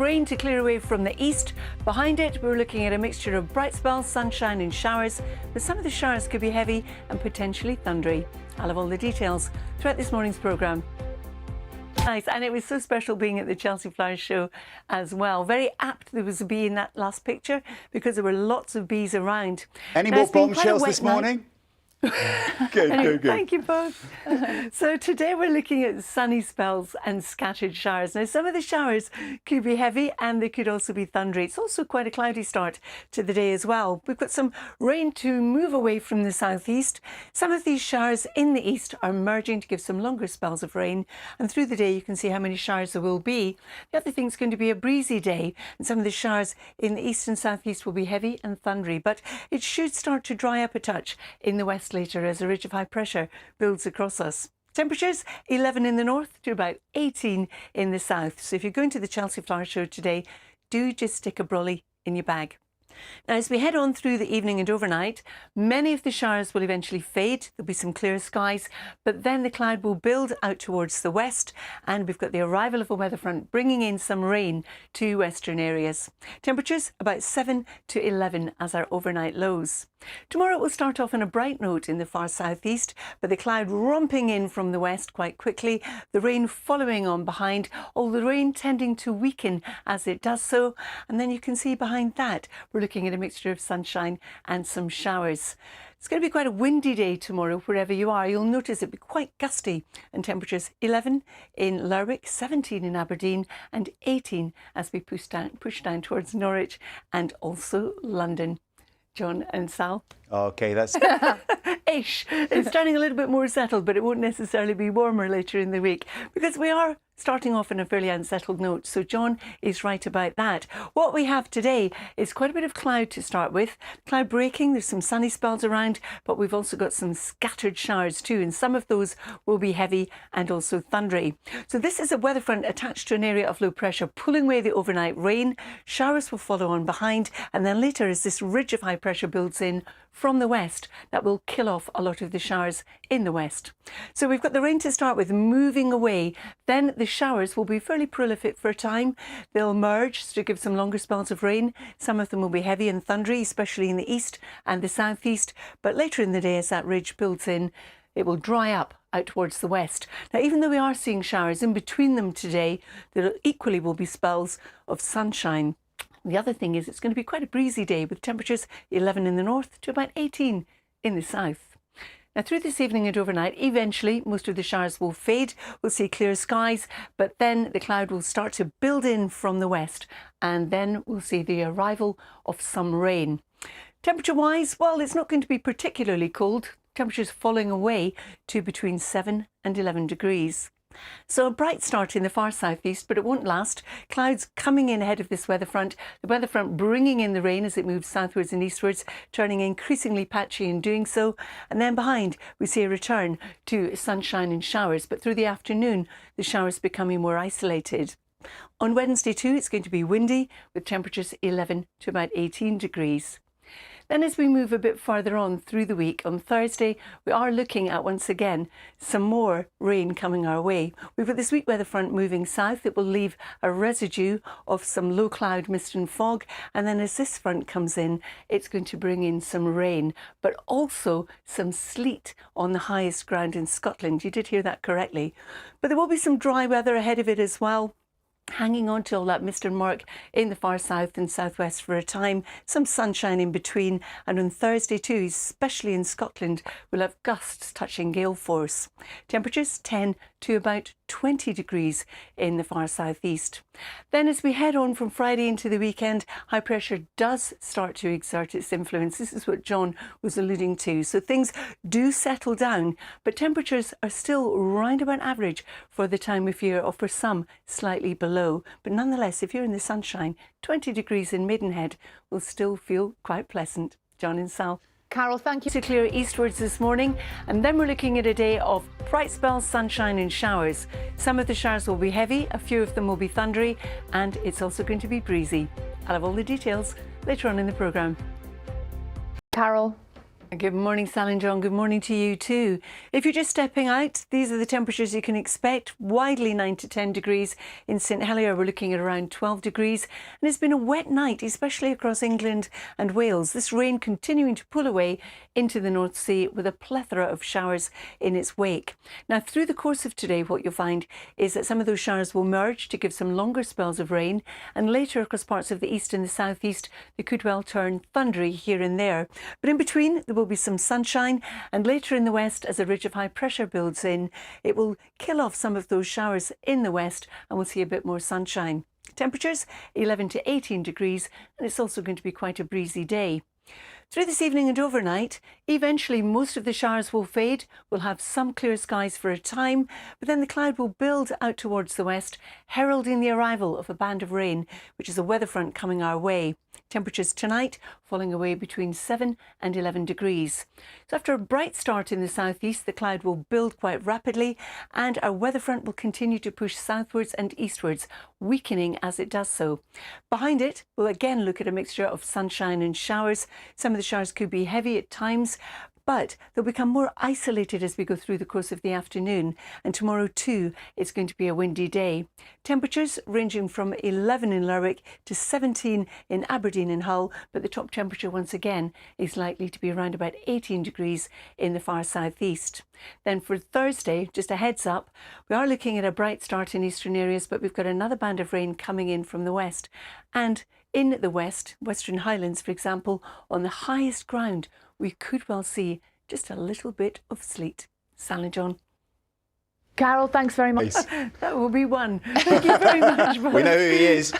rain to clear away from the east. Behind it, we're looking at a mixture of bright spells, sunshine and showers, but some of the showers could be heavy and potentially thundery. I'll have all the details throughout this morning's programme. Nice, and it was so special being at the Chelsea Flowers show as well. Very apt there was a bee in that last picture because there were lots of bees around. Any more bombshells this morning? Good. Thank you both. So today we're looking at sunny spells and scattered showers. Now some of the showers could be heavy and they could also be thundery. It's also quite a cloudy start to the day as well. We've got some rain to move away from the southeast. Some of these showers in the east are merging to give some longer spells of rain, and through the day you can see how many showers there will be. The other thing is going to be a breezy day, and some of the showers in the east and southeast will be heavy and thundery, but it should start to dry up a touch in the west later as a ridge of high pressure builds across us. Temperatures 11 in the north to about 18 in the south. So if you're going to the Chelsea Flower Show today, do just stick a brolly in your bag. Now, as we head on through the evening and overnight, many of the showers will eventually fade. There'll be some clear skies, but then the cloud will build out towards the west, and we've got the arrival of a weather front bringing in some rain to western areas. Temperatures about 7 to 11 as our overnight lows. Tomorrow will start off on a bright note in the far southeast, but the cloud romping in from the west quite quickly, the rain following on behind, all the rain tending to weaken as it does so, and then you can see behind that we're looking at a mixture of sunshine and some showers. It's going to be quite a windy day tomorrow wherever you are. You'll notice it'll be quite gusty, and temperatures 11 in Lerwick, 17 in Aberdeen and 18 as we push down towards Norwich and also London. John and Sal. Okay, that's... Ish. It's turning a little bit more settled, but it won't necessarily be warmer later in the week because we are starting off on a fairly unsettled note. So John is right about that. What we have today is quite a bit of cloud to start with. Cloud breaking, there's some sunny spells around, but we've also got some scattered showers too, and some of those will be heavy and also thundery. So this is a weather front attached to an area of low pressure pulling away the overnight rain. Showers will follow on behind, and then later as this ridge of high pressure builds in from the west, that will kill off a lot of the showers in the west. So we've got the rain to start with moving away, then the showers will be fairly prolific for a time. They'll merge to give some longer spells of rain. Some of them will be heavy and thundery, especially in the east and the southeast, but later in the day as that ridge builds in, it will dry up out towards the west. Now, even though we are seeing showers in between them today, there equally will be spells of sunshine. The other thing is it's going to be quite a breezy day with temperatures 11 in the north to about 18 in the south. Now through this evening and overnight, eventually most of the showers will fade. We'll see clear skies, but then the cloud will start to build in from the west, and then we'll see the arrival of some rain. Temperature wise, well, it's not going to be particularly cold. Temperatures falling away to between 7 and 11 degrees. So a bright start in the far southeast, but it won't last. Clouds coming in ahead of this weather front. The weather front bringing in the rain as it moves southwards and eastwards, turning increasingly patchy in doing so. And then behind, we see a return to sunshine and showers, but through the afternoon, the showers becoming more isolated. On Wednesday too, it's going to be windy with temperatures 11 to about 18 degrees. Then as we move a bit further on through the week, on Thursday, we are looking at, once again, some more rain coming our way. We've got this weak weather front moving south. It will leave a residue of some low cloud, mist and fog. And then as this front comes in, it's going to bring in some rain, but also some sleet on the highest ground in Scotland. You did hear that correctly. But there will be some dry weather ahead of it as well. Hanging on to all that mist and murk in the far south and southwest for a time, some sunshine in between, and on Thursday too, especially in Scotland, we'll have gusts touching gale force. Temperatures 10 to about 20 degrees in the far southeast. Then as we head on from Friday into the weekend, high pressure does start to exert its influence. This is what John was alluding to. So things do settle down, but temperatures are still round about average for the time of year, or for some slightly below. But nonetheless, if you're in the sunshine, 20 degrees in Maidenhead will still feel quite pleasant. John and Sal. Carol, thank you. To clear eastwards this morning, and then we're looking at a day of bright spells, sunshine and showers. Some of the showers will be heavy, a few of them will be thundery, and it's also going to be breezy. I'll have all the details later on in the programme. Carol, Good morning, Sal and John. Good morning to you too. If you're just stepping out, these are the temperatures you can expect. Widely 9 to 10 degrees. In St Helier, we're looking at around 12 degrees. And it's been a wet night, especially across England and Wales. This rain continuing to pull away into the North Sea with a plethora of showers in its wake. Now, through the course of today, what you'll find is that some of those showers will merge to give some longer spells of rain. And later, across parts of the east and the southeast, they could well turn thundery here and there. But in between, there will be some sunshine, and later in the west, as a ridge of high pressure builds in, it will kill off some of those showers in the west and we'll see a bit more sunshine. Temperatures 11 to 18 degrees, and it's also going to be quite a breezy day. Through this evening and overnight, eventually most of the showers will fade. We'll have some clear skies for a time, but then the cloud will build out towards the west, heralding the arrival of a band of rain, which is a weather front coming our way. Temperatures tonight falling away between 7 and 11 degrees. So after a bright start in the southeast, the cloud will build quite rapidly and our weather front will continue to push southwards and eastwards, weakening as it does so. Behind it, we'll again look at a mixture of sunshine and showers. Some of the showers could be heavy at times, but they'll become more isolated as we go through the course of the afternoon. And tomorrow too, it's going to be a windy day. Temperatures ranging from 11 in Lerwick to 17 in Aberdeen and Hull, but the top temperature once again is likely to be around about 18 degrees in the far southeast. Then for Thursday, just a heads up, we are looking at a bright start in eastern areas, but we've got another band of rain coming in from the west. And in the west, Western Highlands, for example, on the highest ground, we could well see just a little bit of sleet. Sal and John. Carol, thanks very much. That will be one. Thank you very much. We know who he is.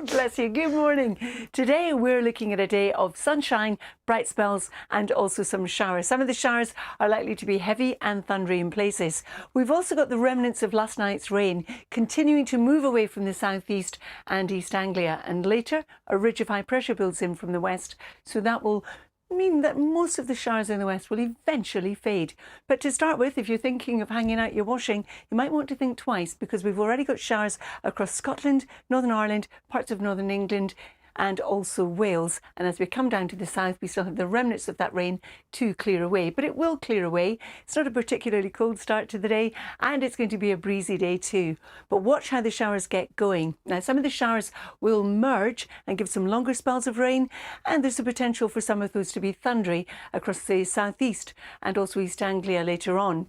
Bless you. Good morning. Today we're looking at a day of sunshine, bright spells and also some showers. Some of the showers are likely to be heavy and thundery in places. We've also got the remnants of last night's rain continuing to move away from the southeast and East Anglia, and later a ridge of high pressure builds in from the west, so that will mean that most of the showers in the west will eventually fade. But to start with, if you're thinking of hanging out your washing, you might want to think twice, because we've already got showers across Scotland, Northern Ireland, parts of Northern England and also Wales. And as we come down to the south, we still have the remnants of that rain to clear away, but it will clear away. It's not a particularly cold start to the day, and it's going to be a breezy day too. But watch how the showers get going. Now, some of the showers will merge and give some longer spells of rain, and there's a potential for some of those to be thundery across the southeast and also East Anglia later on.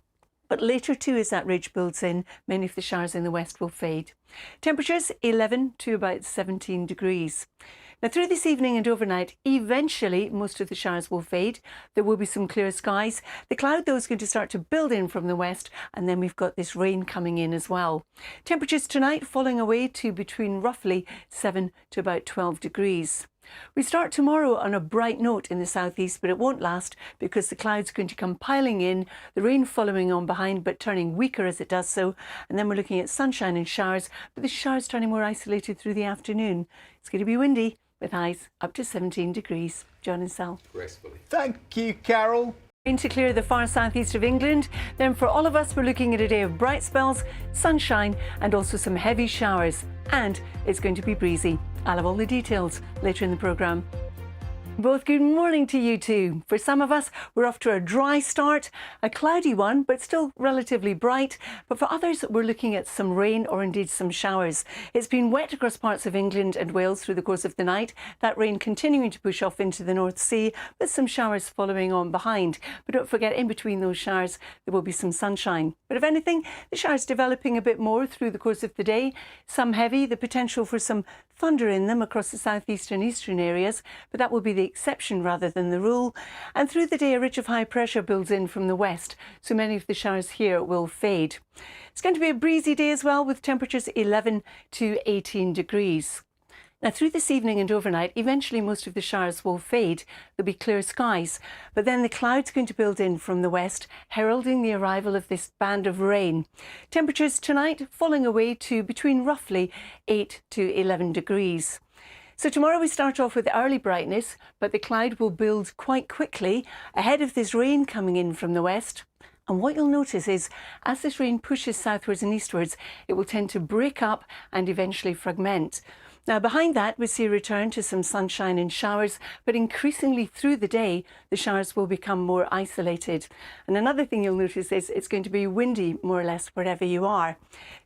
But later too, as that ridge builds in, many of the showers in the west will fade. Temperatures 11 to about 17 degrees. Now, through this evening and overnight, eventually most of the showers will fade. There will be some clear skies. The cloud, though, is going to start to build in from the west, and then we've got this rain coming in as well. Temperatures tonight falling away to between roughly 7 to about 12 degrees. We start tomorrow on a bright note in the southeast, but it won't last because the cloud's going to come piling in, the rain following on behind but turning weaker as it does so, and then we're looking at sunshine and showers, but the showers turning more isolated through the afternoon. It's going to be windy with highs up to 17 degrees. John and Sal. Gracefully. Thank you, Carol. Rain to clear the far southeast of England. Then for all of us, we're looking at a day of bright spells, sunshine and also some heavy showers. And it's going to be breezy. I'll have all the details later in the programme. Both good morning to you too. For some of us, we're off to a dry start, a cloudy one, but still relatively bright. But for others, we're looking at some rain or indeed some showers. It's been wet across parts of England and Wales through the course of the night. That rain continuing to push off into the North Sea with some showers following on behind. But don't forget, in between those showers, there will be some sunshine. But if anything, the showers developing a bit more through the course of the day. Some heavy, the potential for some thunder in them across the southeast and eastern areas, but that will be the exception rather than the rule. And through the day, a ridge of high pressure builds in from the west, so many of the showers here will fade. It's going to be a breezy day as well, with temperatures 11 to 18 degrees. Now, through this evening and overnight, eventually most of the showers will fade. There'll be clear skies, but then the cloud's going to build in from the west, heralding the arrival of this band of rain. Temperatures tonight falling away to between roughly 8 to 11 degrees. So tomorrow we start off with early brightness, but the cloud will build quite quickly ahead of this rain coming in from the west. And what you'll notice is, as this rain pushes southwards and eastwards, it will tend to break up and eventually fragment. Now, behind that, we see a return to some sunshine and showers, but increasingly through the day, the showers will become more isolated. And another thing you'll notice is it's going to be windy, more or less, wherever you are.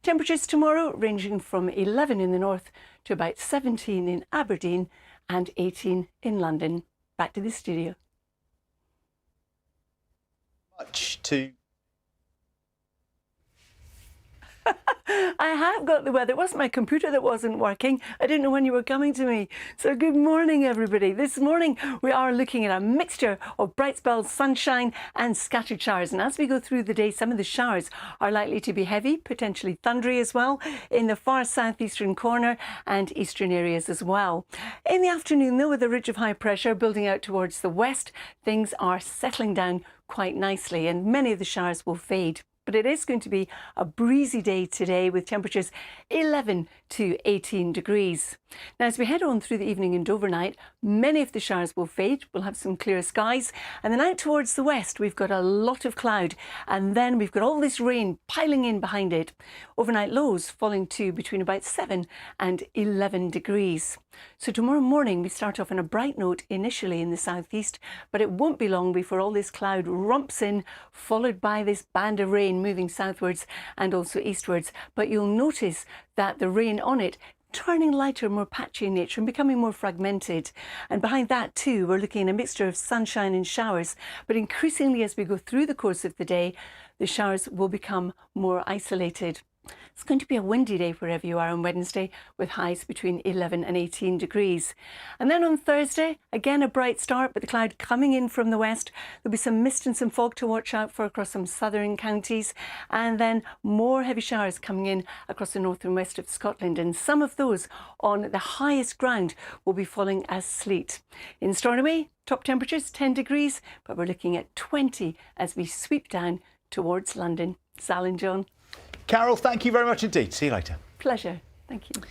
Temperatures tomorrow ranging from 11 in the north to about 17 in Aberdeen and 18 in London. Back to the studio. Much to I have got the weather. It wasn't my computer that wasn't working. I didn't know when you were coming to me. So good morning, everybody. This morning we are looking at a mixture of bright spells, sunshine and scattered showers. And as we go through the day, some of the showers are likely to be heavy, potentially thundery as well, in the far southeastern corner and eastern areas as well. In the afternoon, though, with a ridge of high pressure building out towards the west, things are settling down quite nicely and many of the showers will fade. But it is going to be a breezy day today with temperatures 11 to 18 degrees. Now, as we head on through the evening and overnight, many of the showers will fade. We'll have some clear skies. And then out towards the west, we've got a lot of cloud. And then we've got all this rain piling in behind it. Overnight lows falling to between about 7 and 11 degrees. So tomorrow morning, we start off on a bright note initially in the southeast, but it won't be long before all this cloud romps in, followed by this band of rain moving southwards and also eastwards. But you'll notice that the rain on it turning lighter, more patchy in nature and becoming more fragmented. And behind that too, we're looking at a mixture of sunshine and showers. But increasingly as we go through the course of the day, the showers will become more isolated. It's going to be a windy day wherever you are on Wednesday, with highs between 11 and 18 degrees. And then on Thursday, again a bright start, but the cloud coming in from the west. There'll be some mist and some fog to watch out for across some southern counties, and then more heavy showers coming in across the north and west of Scotland. And some of those on the highest ground will be falling as sleet. In Stornoway, top temperatures 10 degrees, but we're looking at 20 as we sweep down towards London. Sal and John. Carol, thank you very much indeed. See you later. Pleasure. Thank you.